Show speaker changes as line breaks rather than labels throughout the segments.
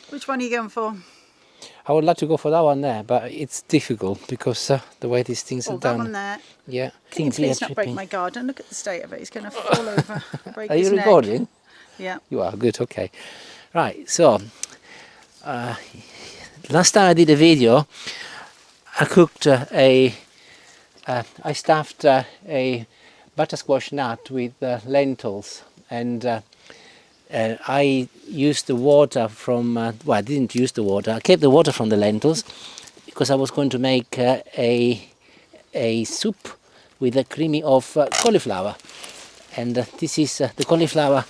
Which one are you going for?
I would like to go for that one there, but it's difficult because the way these things are
That
done.
one there.
Yeah.
Can you please not break my garden? Look at the state of it. He's going to fall over, break
Are
his
you
neck.
recording?
Yeah.
You are, good, okay. Right, so, last time I did a video, I cooked I stuffed a butter squash nut with lentils, and I used the water from, well, I didn't use the water, I kept the water from the lentils because I was going to make a soup with a creamy of cauliflower. And this is the cauliflower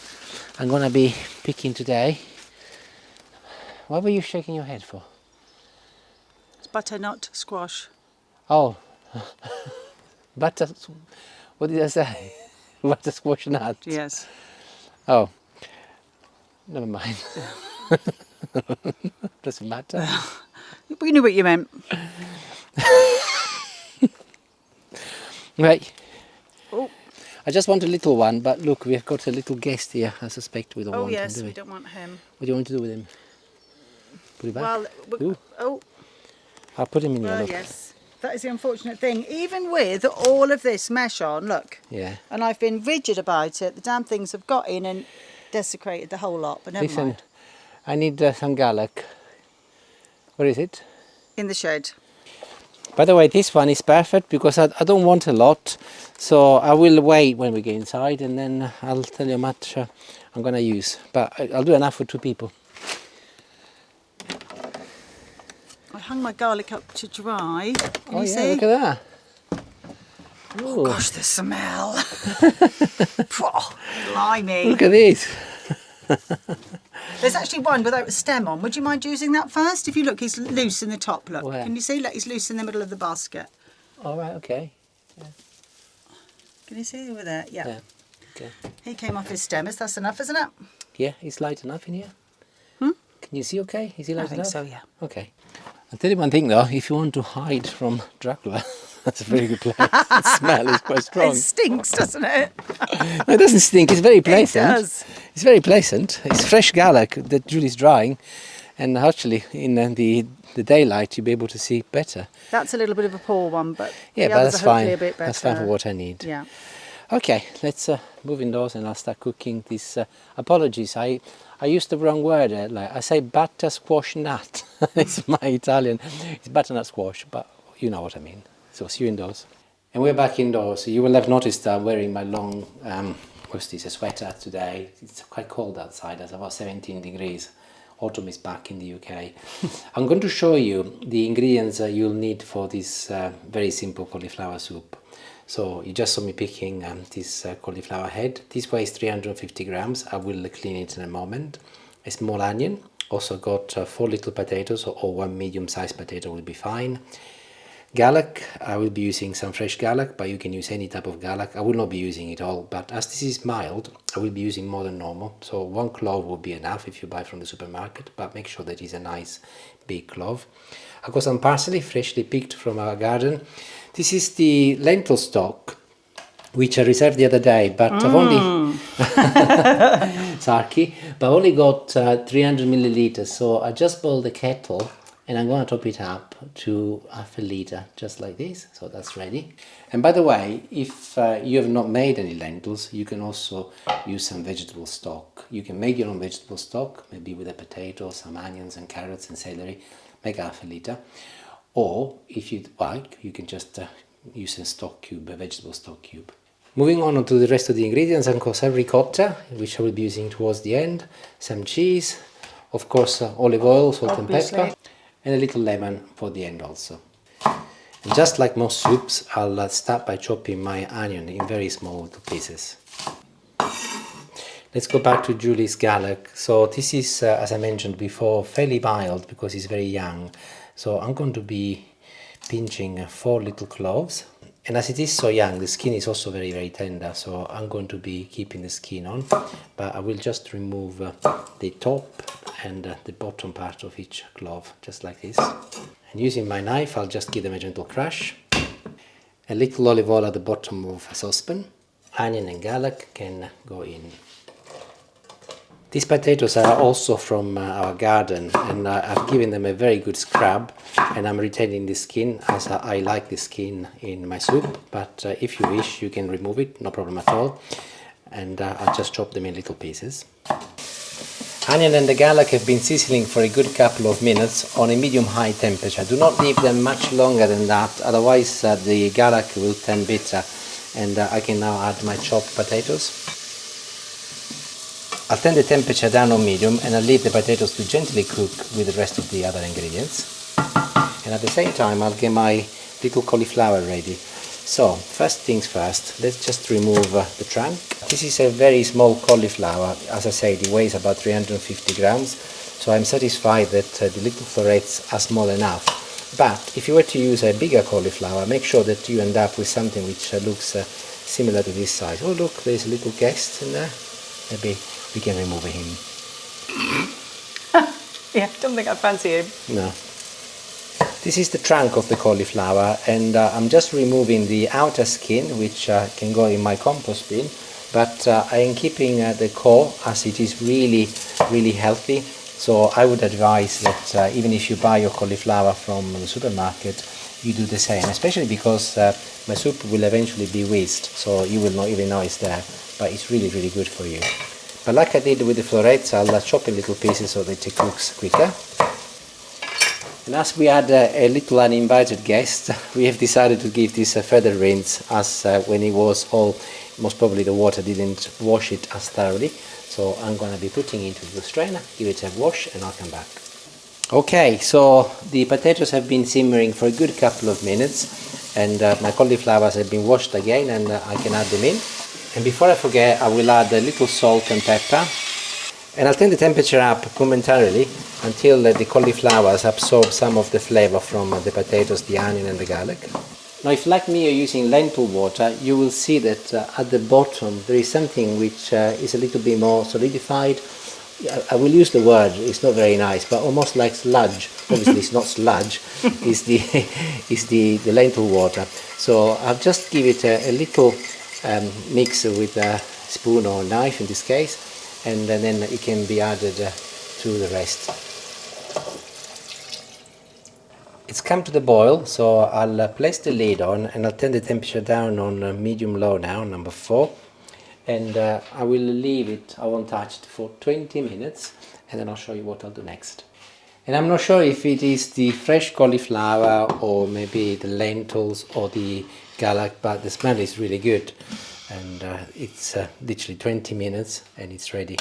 I'm going to be picking today. What were you shaking your head for?
It's butternut squash.
Oh, butter, what did I say? Butter squash nut?
Yes.
Oh, never mind. Doesn't matter.
We knew what you meant.
Right.
Oh.
I just want a little one, but look, we've got a little guest here. I suspect we don't
Oh
want
yes,
him, do
we don't want him.
What do you want to do with him? Put it back?
Well, oh,
I'll put him in here,
well,
look.
yes. That is the unfortunate thing. Even with all of this mesh on, look.
Yeah.
And I've been rigid about it. The damn things have got in and desecrated the whole lot. But never
Listen,
mind.
I need some garlic. Where is it?
In the shed.
By the way, this one is perfect because I don't want a lot, so I will wait when we get inside and then I'll tell you how much I'm going to use. But I'll do enough for 2 people.
I hung my garlic up to dry. Can
Oh
you
yeah,
see?
look at that.
Oh gosh, the smell. Blimey.
Look at this.
There's actually one without a stem on. Would you mind using that first? If you look, he's loose in the top. Look.
Where?
Can you see? Look, he's loose in the middle of the basket.
All right, okay.
Can you see over there? Yeah.
Yeah. Okay.
He came off his stem. That's enough, isn't it?
Yeah, it's light enough in here.
Hmm?
Can you see okay? Is he light
I think
enough?
so, yeah.
Okay. I'll tell you one thing though, if you want to hide from Dracula, that's a very good place. The smell is quite strong.
It stinks, doesn't it?
No, it doesn't stink, it's very pleasant.
It does.
It's very pleasant. It's fresh garlic that Julie's drying, and actually in the daylight you'll be able to see better.
That's a little bit of a poor one, but
Yeah,
the
but
others
that's
are hopefully
fine.
a bit better.
That's fine for what I need.
Yeah.
Okay, let's move indoors and I'll start cooking this. Apologies, I used the wrong word. Like I say butter squash nut. It's my Italian. It's butternut squash, but you know what I mean. So see you indoors. And we're back indoors. So you will have noticed I'm wearing my long, what's this, a sweater today. It's quite cold outside. It's about 17 degrees. Autumn is back in the UK. I'm going to show you the ingredients you'll need for this very simple cauliflower soup. So you just saw me picking this cauliflower head. This weighs 350 grams. I will clean it in a moment. A small onion. Also got 4 little potatoes, or 1 medium-sized potato will be fine. Garlic, I will be using some fresh garlic, but you can use any type of garlic. I will not be using it all, but as this is mild, I will be using more than normal. So 1 clove will be enough if you buy from the supermarket, but make sure that it's a nice big clove. I've got some parsley, freshly picked from our garden. This is the lentil stock, which I reserved the other day, but I've only Sarky, but I only got 300 milliliters, so I just boiled the kettle and I'm going to top it up to half a liter, just like this. So that's ready. And by the way, if you have not made any lentils, you can also use some vegetable stock. You can make your own vegetable stock, maybe with a potato, some onions and carrots and celery. Make half a liter. Or if you'd like, you can just use a stock cube, a vegetable stock cube. Moving on to the rest of the ingredients, I've got some ricotta, which I will be using towards the end, some cheese, of course olive oil, salt
Obviously.
and pepper, and a little lemon for the end also. And just like most soups, I'll start by chopping my onion in very small little pieces. Let's go back to Julie's garlic. So this is, as I mentioned before, fairly mild because it's very young. So I'm going to be pinching 4 little cloves. And as it is so young, the skin is also very, very tender. So I'm going to be keeping the skin on. But I will just remove the top and the bottom part of each clove, just like this. And using my knife, I'll just give them a gentle crush. A little olive oil at the bottom of a saucepan. Onion and garlic can go in. These potatoes are also from our garden, and I've given them a very good scrub, and I'm retaining the skin as I like the skin in my soup, but if you wish you can remove it, no problem at all, and I'll just chop them in little pieces. Onion and the garlic have been sizzling for a good couple of minutes on a medium-high temperature. Do not leave them much longer than that, otherwise the garlic will turn bitter, and I can now add my chopped potatoes. I'll turn the temperature down on medium and I'll leave the potatoes to gently cook with the rest of the other ingredients. And at the same time I'll get my little cauliflower ready. So first things first, let's just remove the trunk. This is a very small cauliflower. As I said, it weighs about 350 grams. So I'm satisfied that the little florets are small enough. But if you were to use a bigger cauliflower, make sure that you end up with something which looks similar to this size. Oh look, there's a little guest in there. Maybe we can remove him.
Yeah, don't think I fancy him.
No. This is the trunk of the cauliflower, and I'm just removing the outer skin, which can go in my compost bin, but I am keeping the core, as it is really healthy. So I would advise that even if you buy your cauliflower from the supermarket, you do the same, especially because my soup will eventually be whizzed, so you will not even know it's there, but it's really good for you. But like I did with the florets, I'll chop in little pieces so that it cooks quicker. And as we had a little uninvited guest, we have decided to give this a further rinse, as when it was whole, most probably the water didn't wash it as thoroughly. So I'm going to be putting it into the strainer, give it a wash, and I'll come back. Okay, so the potatoes have been simmering for a good couple of minutes, and my cauliflowers have been washed again, and I can add them in. And before I forget, I will add a little salt and pepper, and I'll turn the temperature up momentarily until the cauliflowers absorb some of the flavour from the potatoes, the onion and the garlic. Now if like me you're using lentil water, you will see that at the bottom there is something which is a little bit more solidified. I will use the word, it's not very nice, but almost like sludge. Obviously it's not sludge, it's the lentil water. So I'll just give it a little mix with a spoon or knife in this case, and then it can be added to the rest. It's come to the boil, so I'll place the lid on and I'll turn the temperature down on medium-low now, number 4. And I will leave it, I won't touch it, for 20 minutes, and then I'll show you what I'll do next. And I'm not sure if it is the fresh cauliflower or maybe the lentils or the garlic, but the smell is really good. And it's literally 20 minutes and it's ready.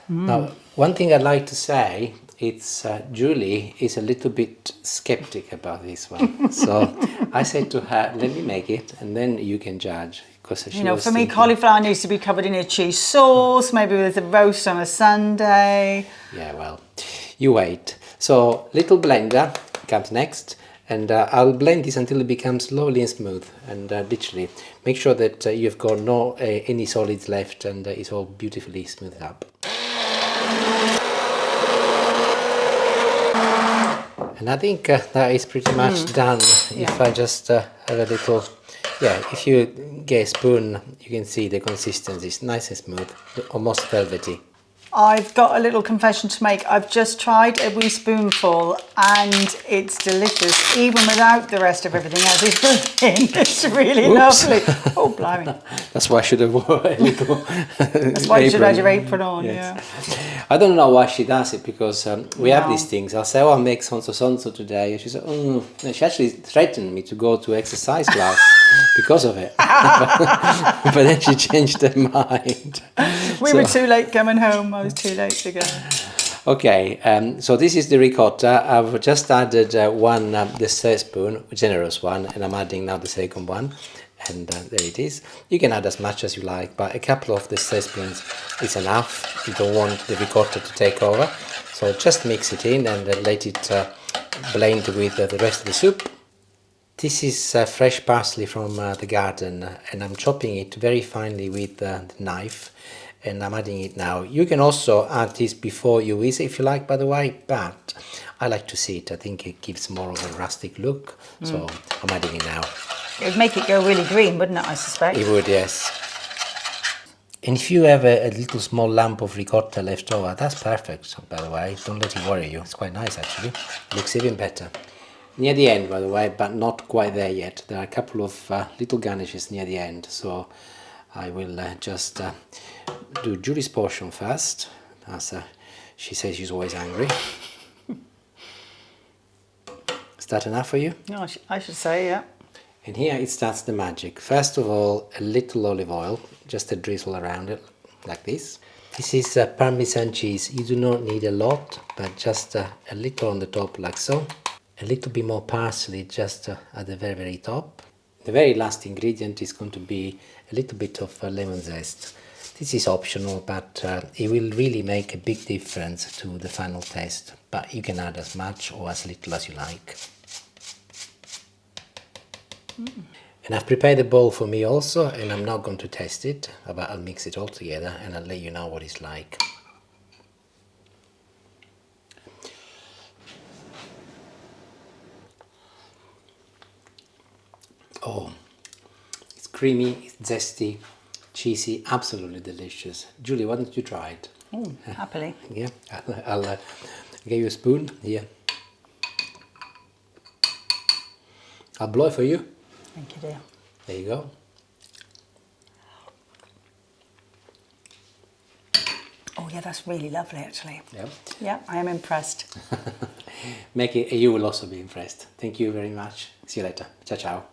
Now, one thing I'd like to say, it's Julie is a little bit skeptic about this one. So I said to her, let me make it and then you can judge.
You know, for me, cauliflower needs to be covered in a cheese sauce, maybe with a roast on a Sunday.
Yeah, well, you wait. So little blender comes next, and I'll blend this until it becomes lovely and smooth. And literally, make sure that you've got no any solids left, and it's all beautifully smoothed up. And I think that is pretty much done. If I just have a little, if you get a spoon, you can see the consistency is nice and smooth, almost velvety.
I've got a little confession to make. I've just tried a wee spoonful and it's delicious, even without the rest of everything else it's put in. It's really lovely. Oh, blimey.
That's why I should have worn a little
That's why you should have your apron on, yes.
I don't know why she does it, because we have these things. I'll say, oh, I'll make so-and-so today. And she said, oh. And she actually threatened me to go to exercise class because of it. But then she changed her mind.
We were too late coming home. I was too late to go.
Okay, so this is the ricotta. I've just added one dessert spoon, a generous one, and I'm adding now the second one. And there it is. You can add as much as you like, but a couple of dessert spoons is enough. You don't want the ricotta to take over. So just mix it in and then let it blend with the rest of the soup. This is fresh parsley from the garden, and I'm chopping it very finely with the knife, and I'm adding it now. You can also add this before you whiz if you like, by the way, but I like to see it. I think it gives more of a rustic look, so I'm adding it now.
It would make it go really green, wouldn't it, I suspect?
It would, yes. And if you have a little small lump of ricotta left over, that's perfect, by the way. Don't let it worry you. It's quite nice, actually. Looks even better. Near the end, by the way, but not quite there yet. There are a couple of little garnishes near the end, so I will just do Julie's portion first, as she says she's always hungry. Is that enough for you?
No, I should say, yeah.
And here it starts the magic. First of all, a little olive oil, just a drizzle around it, like this. This is Parmesan cheese. You do not need a lot, but just a little on the top, like so. A little bit more parsley, just at the very, very top. The very last ingredient is going to be a little bit of lemon zest. This is optional, but it will really make a big difference to the final taste. But you can add as much or as little as you like. And I've prepared a bowl for me also, and I'm not going to test it, but I'll mix it all together and I'll let you know what it's like. Oh, it's creamy, it's zesty, cheesy, absolutely delicious. Julie, why don't you try it?
Oh, happily.
Yeah, I'll give you a spoon here. I'll blow it for you.
Thank you, dear.
There you go.
Oh, yeah, that's really lovely, actually.
Yeah.
Yeah, I am impressed.
You will also be impressed. Thank you very much. See you later. Ciao, ciao.